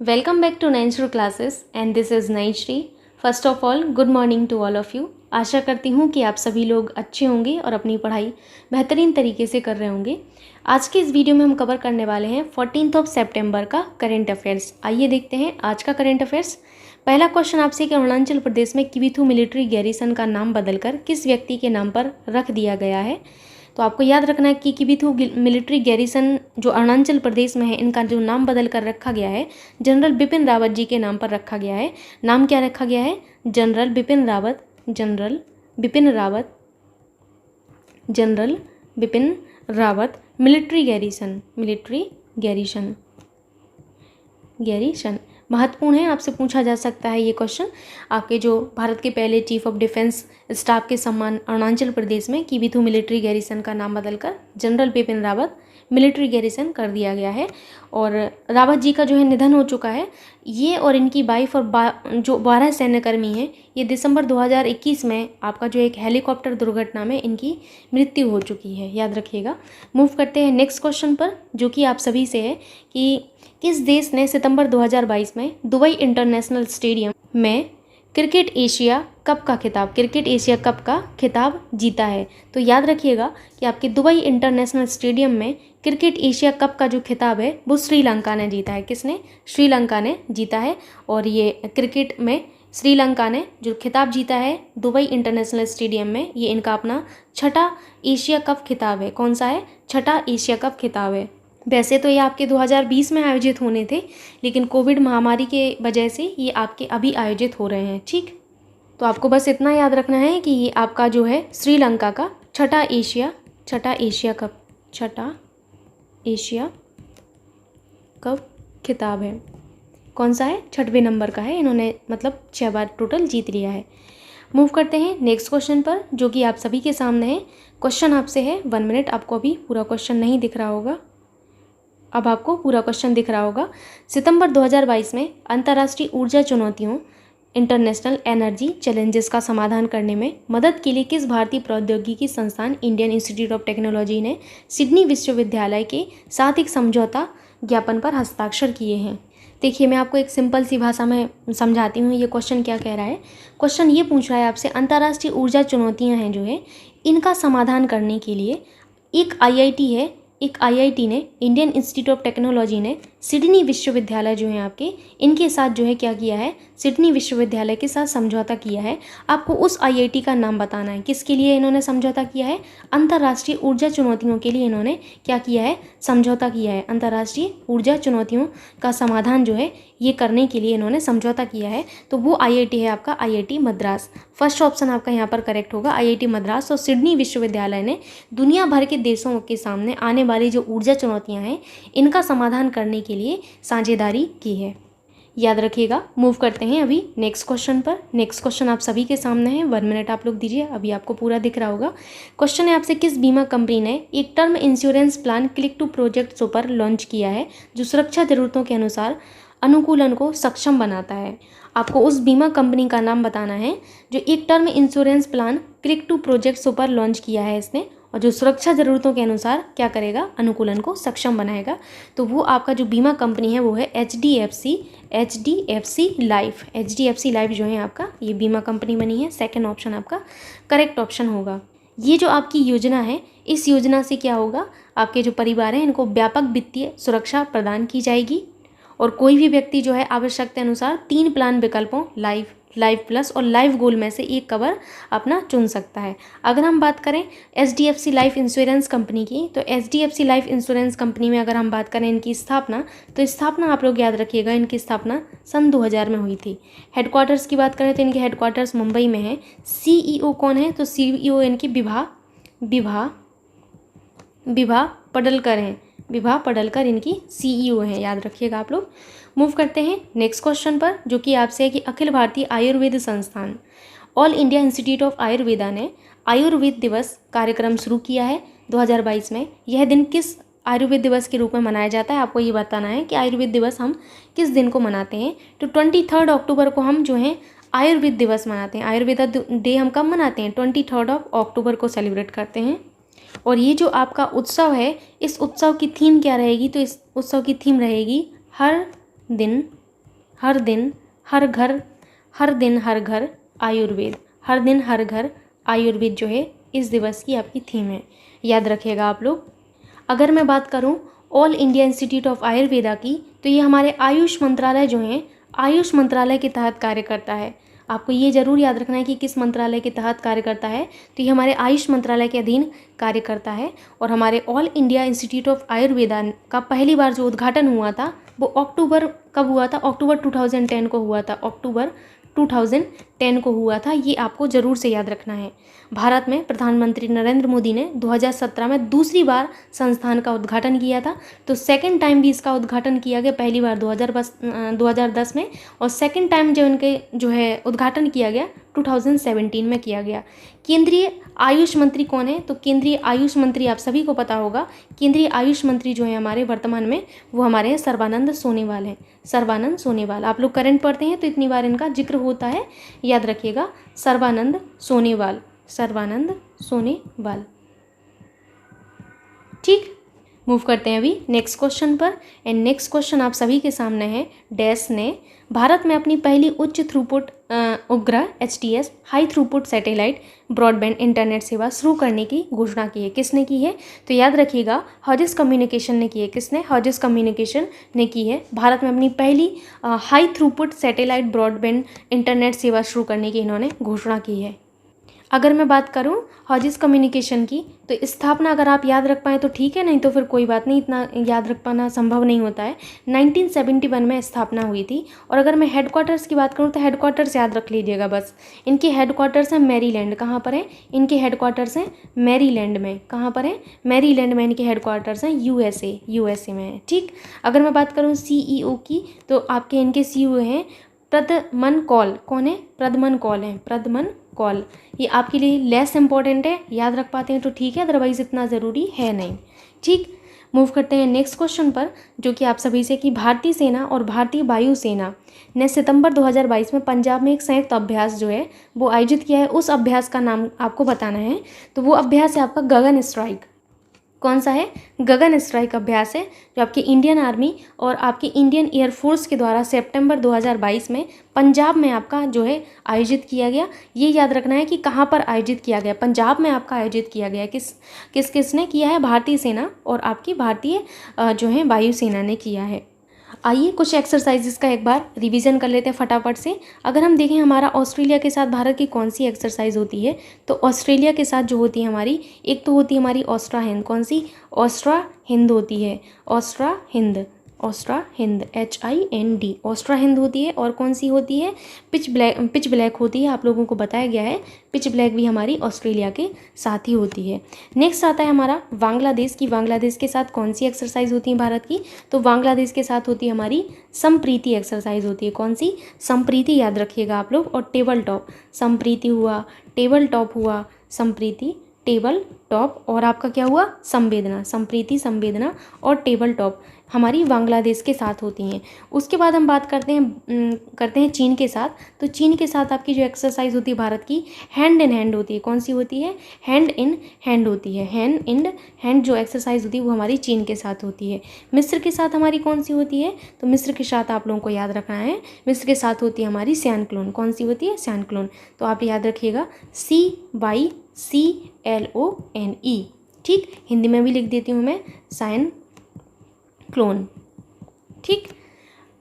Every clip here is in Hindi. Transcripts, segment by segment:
Welcome back to Nainshru classes and this is Nainshri. First of all, good morning to all of you. आशा करती हूँ कि आप सभी लोग अच्छे होंगे और अपनी पढ़ाई बेहतरीन तरीके से कर रहे होंगे। आज के इस वीडियो में हम कवर करने वाले हैं 14 सितंबर का करंट अफेयर्स। आइए देखते हैं आज का करंट अफेयर्स। पहला क्वेश्चन आपसे कि अरुणाचल प्रदेश में किबिथु मिलिट्री गैरिसन का नाम बदलकर किस व्यक्ति के नाम पर रख दिया गया है। तो आपको याद रखना है कि किबिथु मिलिट्री गैरिसन जो अरुणाचल प्रदेश में है, इनका जो नाम बदल कर रखा गया है जनरल बिपिन रावत जी के नाम पर रखा गया है। नाम क्या रखा गया है? General Bipin Rawat. General Bipin Rawat. General Bipin Rawat military garrison. Military garrison. Garrison महत्वपूर्ण है, आपसे पूछा जा सकता है ये क्वेश्चन। आपके जो भारत के पहले चीफ ऑफ डिफेंस स्टाफ के सम्मान अरुणाचल प्रदेश में किबिथु मिलिट्री गैरिसन का नाम बदलकर general Bipin Rawat military garrison कर दिया गया है। और रावत जी का जो है निधन हो चुका है। ये और इनकी वाइफ और जो 12 सैन्यकर्मी हैं, ये दिसंबर 2021 में आपका जो एक हेलीकॉप्टर दुर्घटना में इनकी मृत्यु हो चुकी है, याद रखिएगा। मूव करते हैं नेक्स्ट क्वेश्चन पर, जो कि आप सभी से है कि किस देश ने सितंबर 2022 में दुबई इंटरनेशनल स्टेडियम में क्रिकेट एशिया कप का खिताब जीता है। तो याद रखिएगा कि आपके दुबई इंटरनेशनल स्टेडियम में क्रिकेट एशिया कप का जो खिताब है वो श्रीलंका ने जीता है। किसने? श्रीलंका ने जीता है। और ये क्रिकेट में श्रीलंका ने जो खिताब जीता है दुबई इंटरनेशनल स्टेडियम में, ये इनका अपना छठा एशिया कप खिताब है। कौन सा है? छठा एशिया कप खिताब है। वैसे तो ये आपके 2020 में आयोजित होने थे, लेकिन कोविड महामारी के वजह से ये आपके अभी आयोजित हो रहे हैं। ठीक, तो आपको बस इतना याद रखना है कि ये आपका जो है श्रीलंका का छठा एशिया कप खिताब है। कौन सा है? 6वें नंबर का है। इन्होंने मतलब 6 बार टोटल जीत लिया है। मूव करते हैं नेक्स्ट क्वेश्चन पर, जो कि आप सभी के सामने है। क्वेश्चन आपसे है 1 मिनट। आपको अभी पूरा क्वेश्चन नहीं दिख रहा होगा, अब आपको पूरा क्वेश्चन दिख रहा होगा। सितंबर 2022 में अंतर्राष्ट्रीय ऊर्जा चुनौतियों इंटरनेशनल एनर्जी चैलेंजेस का समाधान करने में मदद के लिए किस भारतीय प्रौद्योगिकी संस्थान इंडियन इंस्टीट्यूट ऑफ टेक्नोलॉजी ने सिडनी विश्वविद्यालय के साथ एक समझौता ज्ञापन पर हस्ताक्षर किए हैं? देखिए, मैं आपको एक सिंपल सी भाषा में समझाती हूँ ये क्वेश्चन क्या कह रहा है। क्वेश्चन ये पूछ रहा है आपसे, अंतर्राष्ट्रीय ऊर्जा चुनौतियाँ हैं जो है, इनका समाधान करने के लिए एक आईआईटी ने, इंडियन इंस्टीट्यूट ऑफ टेक्नोलॉजी ने सिडनी विश्वविद्यालय जो है आपके, इनके साथ जो है क्या किया है? सिडनी विश्वविद्यालय के साथ समझौता किया है। आपको उस आईआईटी का नाम बताना है। किसके लिए इन्होंने समझौता किया है? अंतर्राष्ट्रीय ऊर्जा चुनौतियों के लिए इन्होंने क्या किया है? समझौता किया है। अंतर्राष्ट्रीय ऊर्जा चुनौतियों का समाधान जो है ये करने के लिए इन्होंने समझौता किया है। तो वो आईआईटी है आपका आईआईटी मद्रास। फर्स्ट ऑप्शन आपका यहाँ पर करेक्ट होगा, आईआईटी मद्रास। और सिडनी विश्वविद्यालय ने दुनिया भर के देशों के सामने आने वाली जो ऊर्जा चुनौतियाँ हैं, इनका समाधान करने के लिए साझेदारी की है, याद रखिएगा। मूव करते हैं अभी नेक्स्ट क्वेश्चन पर। नेक्स्ट क्वेश्चन आप सभी के सामने है। 1 मिनट आप लोग दीजिए, अभी आपको पूरा दिख रहा होगा। क्वेश्चन है आपसे, किस बीमा कंपनी ने एक term insurance plan click to protect super launch किया है जो सुरक्षा जरूरतों के अनुसार अनुकूलन को सक्षम बनाता है? आपको उस बीमा कंपनी का नाम बताना है जो एक term insurance plan click to protect super launch किया है इसने, और जो सुरक्षा ज़रूरतों के अनुसार क्या करेगा? अनुकूलन को सक्षम बनाएगा। तो वो आपका जो बीमा कंपनी है वो है एचडीएफसी लाइफ जो है आपका, ये बीमा कंपनी बनी है। सेकंड ऑप्शन आपका करेक्ट ऑप्शन होगा। ये जो आपकी योजना है, इस योजना से क्या होगा? आपके जो परिवार हैं इनको व्यापक वित्तीय सुरक्षा प्रदान की जाएगी, और कोई भी व्यक्ति जो है आवश्यकता अनुसार 3 प्लान विकल्पों लाइफ प्लस और लाइफ गोल में से एक कवर अपना चुन सकता है। अगर हम बात करें एचडीएफसी लाइफ इंश्योरेंस कंपनी की, तो एचडीएफसी लाइफ इंश्योरेंस कंपनी में अगर हम बात करें इनकी स्थापना, तो स्थापना आप लोग याद रखिएगा, इनकी स्थापना सन 2000 में हुई थी। हेडक्वार्टर्स की बात करें तो इनके हेडक्वार्टर्स मुंबई में है। सीईओ कौन है? तो सीईओ इनकी विभा पडलकर हैं। विभा पडलकर इनकी सीईओ हैं, याद रखिएगा आप लोग। मूव करते हैं नेक्स्ट क्वेश्चन पर, जो कि आपसे है कि अखिल भारतीय आयुर्वेद संस्थान all India institute of Ayurveda ने आयुर्वेद दिवस कार्यक्रम शुरू किया है 2022 में। यह दिन किस आयुर्वेद दिवस के रूप में मनाया जाता है? आपको ये बताना है कि आयुर्वेद दिवस हम किस दिन को मनाते हैं। तो 23 अक्टूबर को हम जो है आयुर्वेद दिवस मनाते हैं। आयुर्वेदा डे हम कब मनाते हैं? 23 अक्टूबर को सेलिब्रेट करते हैं। और ये जो आपका उत्सव है, इस उत्सव की थीम क्या रहेगी? तो इस उत्सव की थीम रहेगी हर दिन हर दिन हर घर, हर दिन हर घर आयुर्वेद, हर दिन हर घर आयुर्वेद जो है इस दिवस की आपकी थीम है, याद रखिएगा आप लोग। अगर मैं बात करूं all India institute of Ayurveda की, तो ये हमारे आयुष मंत्रालय जो हैं, आयुष मंत्रालय के तहत कार्य करता है। आपको ये जरूर याद रखना है कि किस मंत्रालय के तहत कार्य करता है, तो ये हमारे आयुष मंत्रालय के अधीन कार्य करता है। और हमारे all India institute of Ayurveda का पहली बार जो उद्घाटन हुआ था वो अक्टूबर कब हुआ था, अक्टूबर 2010 को हुआ था, अक्टूबर 2010 को हुआ था। ये आपको ज़रूर से याद रखना है। भारत में प्रधानमंत्री नरेंद्र मोदी ने 2017 में दूसरी बार संस्थान का उद्घाटन किया था। तो सेकंड टाइम भी इसका उद्घाटन किया गया, पहली बार 2010 में, और सेकंड टाइम जो इनके जो है उद्घाटन किया गया 2017 में किया गया। केंद्रीय आयुष मंत्री कौन है, तो केंद्रीय आयुष मंत्री आप सभी को पता होगा। केंद्रीय आयुष मंत्री जो है हमारे वर्तमान में वो हमारे हैं सर्बानंद सोनोवाल हैं, सर्बानंद सोनोवाल। आप लोग करंट पढ़ते हैं तो इतनी बार इनका जिक्र होता है, याद रखिएगा, सर्बानंद सोनोवाल, सर्बानंद सोनोवाल। ठीक, मूव करते हैं अभी नेक्स्ट क्वेश्चन पर। एंड नेक्स्ट क्वेश्चन आप सभी के सामने है। डैश ने भारत में अपनी पहली उच्च थ्रूपुट उपग्रह HTS high throughput satellite broadband internet सेवा शुरू करने की घोषणा की है। किसने की है, तो याद रखिएगा हॉजिस कम्युनिकेशन ने की है। किसने, हॉजिस कम्युनिकेशन ने की है। भारत में अपनी पहली high throughput satellite broadband internet सेवा शुरू करने की इन्होंने घोषणा की है। अगर मैं बात करूं हॉजिस कम्युनिकेशन की, तो स्थापना अगर आप याद रख पाएँ तो ठीक है, नहीं तो फिर कोई बात नहीं, इतना याद रख पाना संभव नहीं होता है। 1971 में स्थापना हुई थी। और अगर मैं हेडक्वार्टर्स की बात करूं तो हेडक्वार्टर्स याद रख लीजिएगा बस। इनके हेडक्वार्टर्स हैं मैरीलैंड। कहाँ पर है, इनके हेडक्वार्टर्स हैं मैरीलैंड में। कहाँ पर है, मैरीलैंड में इनके हेडक्वार्टर्स हैं। यूएसए में है। ठीक, अगर मैं बात करूँ CEO की, तो आपके इनके CEO हैं प्रदमन कौल। कौन है, प्रदमन कौल हैं, प्रदमन कौल। ये आपके लिए लेस इंपॉर्टेंट है, याद रख पाते हैं तो ठीक है, अदरवाइज इतना ज़रूरी है नहीं। ठीक, मूव करते हैं नेक्स्ट क्वेश्चन पर, जो कि आप सभी से कि भारतीय सेना और भारतीय वायुसेना ने सितंबर 2022 में पंजाब में एक संयुक्त अभ्यास जो है वो आयोजित किया है। उस अभ्यास का नाम आपको बताना है। तो वो अभ्यास है आपका गगन स्ट्राइक। कौन सा है, गगन स्ट्राइक अभ्यास है, जो आपकी इंडियन आर्मी और आपकी इंडियन एयरफोर्स के द्वारा सितंबर 2022 में पंजाब में आपका जो है आयोजित किया गया। ये याद रखना है कि कहाँ पर आयोजित किया गया, पंजाब में आपका आयोजित किया गया। किसने किया है, भारतीय सेना और आपकी भारतीय जो है वायुसेना ने किया है। आइए कुछ एक्सरसाइजेस का एक बार रिवीजन कर लेते हैं फटाफट से। अगर हम देखें हमारा ऑस्ट्रेलिया के साथ भारत की कौन सी एक्सरसाइज होती है, तो ऑस्ट्रेलिया के साथ जो होती है हमारी, एक तो होती है हमारी ऑस्ट्रा हिंद। कौन सी, ऑस्ट्रा हिंद होती है, ऑस्ट्रा हिंद, ऑस्ट्रा हिंद HIND, ऑस्ट्रा हिंद होती है। और कौन सी होती है, पिच ब्लैक होती है। आप लोगों को बताया गया है पिच ब्लैक भी हमारी ऑस्ट्रेलिया के साथ ही होती है। नेक्स्ट आता है हमारा बांग्लादेश की। बांग्लादेश के साथ कौन सी एक्सरसाइज होती है भारत की, तो बांग्लादेश के साथ होती है हमारी संप्रीति एक्सरसाइज होती है। कौन सी, संप्रीति, याद रखिएगा आप लोग। और टेबल टॉप, संप्रीति हुआ, टेबल टॉप हुआ, संप्रीति, टेबल टॉप, और आपका क्या हुआ, संवेदना, संप्रीति, संवेदना और टेबल टॉप हमारी बांग्लादेश के साथ होती हैं। उसके बाद हम बात करते हैं चीन के साथ। तो चीन के साथ आपकी जो एक्सरसाइज होती है भारत की, हैंड इन हैंड होती है। कौन सी होती है, हैंड इन हैंड होती है। हैंड इन हैंड जो एक्सरसाइज होती है वो हमारी चीन के साथ होती है। मिस्र के साथ हमारी कौन सी होती है, तो मिस्र के साथ आप लोगों को याद रखना है, मिस्र के साथ होती है हमारी सैनक्लोन। कौन सी होती है, सैनक्लोन। तो आप याद रखिएगा CYCLONE। ठीक, हिंदी में भी लिख देती हूँ मैं, साइन क्लोन। ठीक,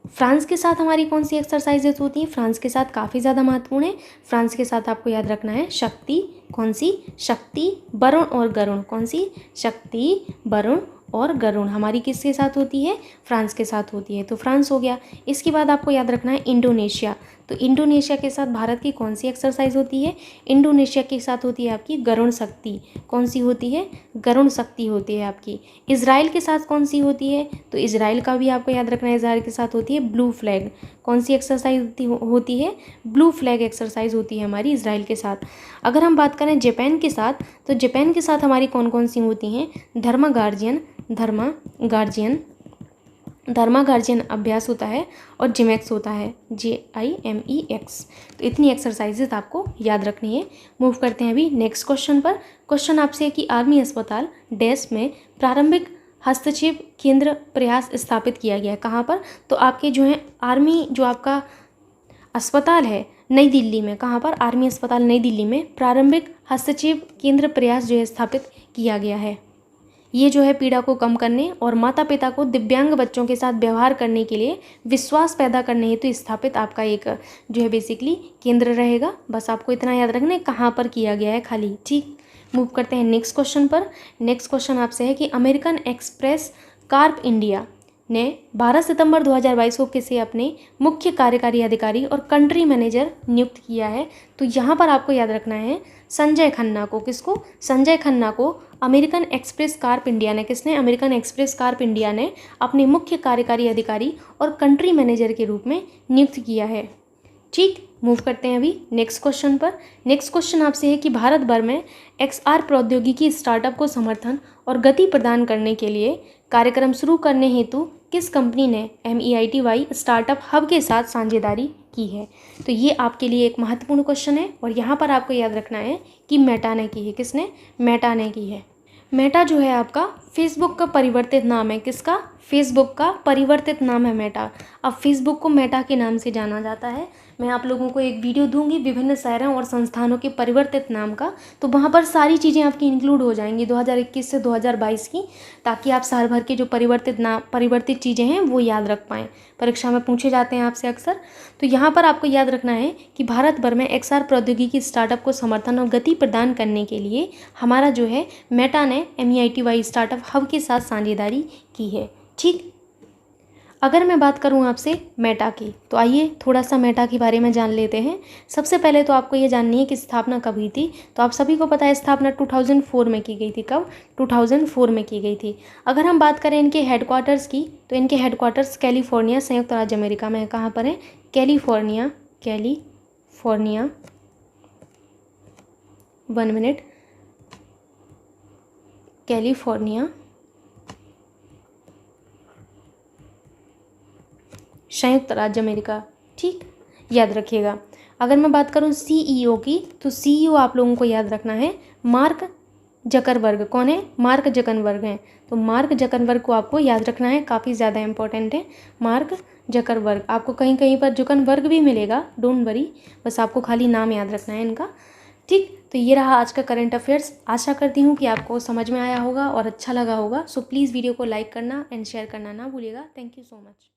फ्रांस के साथ हमारी कौन सी एक्सरसाइजेस होती हैं, फ्रांस के साथ काफ़ी ज़्यादा महत्वपूर्ण है। फ्रांस के साथ आपको याद रखना है शक्ति। कौन सी, शक्ति, वरुण और गरुण। कौन सी, शक्ति, वरुण और गरुण हमारी किसके साथ होती है, फ्रांस के साथ होती है। तो फ्रांस हो गया। इसके बाद आपको याद रखना है इंडोनेशिया। तो इंडोनेशिया के साथ भारत की कौन सी एक्सरसाइज होती है, इंडोनेशिया के साथ होती है आपकी गरुण शक्ति। कौन सी होती है, गरुण शक्ति होती है आपकी। इजराइल के साथ कौन सी होती है, तो इजराइल का भी आपको याद रखना है, इजराइल के साथ होती है ब्लू फ्लैग। कौन सी एक्सरसाइज होती है, ब्लू फ्लैग एक्सरसाइज होती है हमारी इजराइल के साथ। अगर हम बात करें जापान के साथ, तो जापान के साथ हमारी कौन कौन सी होती हैं, धर्मा गार्जियन अभ्यास होता है और जिमेक्स होता है, JIMEX। तो इतनी एक्सरसाइजेज आपको याद रखनी है। मूव करते हैं अभी नेक्स्ट क्वेश्चन पर। क्वेश्चन आपसे है कि आर्मी अस्पताल डैश में प्रारंभिक हस्तक्षेप केंद्र प्रयास स्थापित किया गया है। कहाँ पर? तो आपके जो है आर्मी जो आपका अस्पताल है नई दिल्ली में, कहाँ पर? आर्मी अस्पताल नई दिल्ली में प्रारंभिक हस्तक्षेप केंद्र प्रयास जो है स्थापित किया गया है। ये जो है पीड़ा को कम करने और माता पिता को दिव्यांग बच्चों के साथ व्यवहार करने के लिए विश्वास पैदा करने हेतु स्थापित आपका एक जो है बेसिकली केंद्र रहेगा। बस आपको इतना याद रखना है कहाँ पर किया गया है खाली। ठीक, मूव करते हैं नेक्स्ट क्वेश्चन पर। नेक्स्ट क्वेश्चन आपसे है कि अमेरिकन एक्सप्रेस कार्प इंडिया ने 12 सितंबर 2022 को किसे अपने मुख्य कार्यकारी अधिकारी और कंट्री मैनेजर नियुक्त किया है? तो यहाँ पर आपको याद रखना है संजय खन्ना को। किसको? संजय खन्ना को अमेरिकन एक्सप्रेस कार्प इंडिया ने, किसने? अमेरिकन एक्सप्रेस कार्प इंडिया ने अपने मुख्य कार्यकारी अधिकारी और कंट्री मैनेजर के रूप में नियुक्त किया है। ठीक, मूव करते हैं अभी नेक्स्ट क्वेश्चन पर। नेक्स्ट क्वेश्चन आपसे है कि भारत भर में XR प्रौद्योगिकी स्टार्टअप को समर्थन और गति प्रदान करने के लिए कार्यक्रम शुरू करने हेतु किस कंपनी ने MEITY स्टार्टअप हब के साथ साझेदारी की है? तो ये आपके लिए एक महत्वपूर्ण क्वेश्चन है और यहाँ पर आपको याद रखना है कि मेटा ने की है। किसने? मेटा ने की है। मेटा जो है आपका फेसबुक का परिवर्तित नाम है। किसका? फेसबुक का परिवर्तित नाम है मेटा। अब फेसबुक को मेटा के नाम से जाना जाता है। मैं आप लोगों को एक वीडियो दूंगी विभिन्न शहरों और संस्थानों के परिवर्तित नाम का, तो वहाँ पर सारी चीज़ें आपकी इंक्लूड हो जाएंगी 2021 से 2022 की, ताकि आप साल भर के जो परिवर्तित चीज़ें हैं वो याद रख पाएँ। परीक्षा में पूछे जाते हैं आपसे अक्सर। तो यहाँ पर आपको याद रखना है कि भारत भर में XR प्रौद्योगिकी स्टार्टअप को समर्थन और गति प्रदान करने के लिए हमारा जो है मेटा ने MEITY स्टार्टअप हब के साथ साझेदारी की है। ठीक, अगर मैं बात करूं आपसे मेटा की, तो आइए थोड़ा सा मेटा के बारे में जान लेते हैं। सबसे पहले तो आपको ये जाननी है कि स्थापना कब हुई थी। तो आप सभी को पता है स्थापना 2004 में की गई थी। कब? 2004 में की गई थी। अगर हम बात करें इनके हेडक्वार्टर्स की, तो इनके हेडक्वार्टर्स कैलिफोर्निया संयुक्त राज्य अमेरिका में है। कहाँ पर है? कैलिफोर्निया 1 मिनट, कैलिफोर्निया संयुक्त राज्य अमेरिका। ठीक, याद रखिएगा। अगर मैं बात करूं CEO की, तो CEO आप लोगों को याद रखना है मार्क जकरबर्ग। कौन है? मार्क जकरबर्ग हैं। तो मार्क जकरबर्ग को आपको याद रखना है, काफ़ी ज़्यादा इंपॉर्टेंट है मार्क जकरबर्ग। आपको कहीं कहीं पर जुकरबर्ग भी मिलेगा, डोंट वरी, बस आपको खाली नाम याद रखना है इनका। ठीक, तो ये रहा आज का करंट अफेयर्स। आशा करती हूँ कि आपको समझ में आया होगा और अच्छा लगा होगा। सो प्लीज़ वीडियो को लाइक करना एंड शेयर करना ना भूलिएगा। Thank you so much.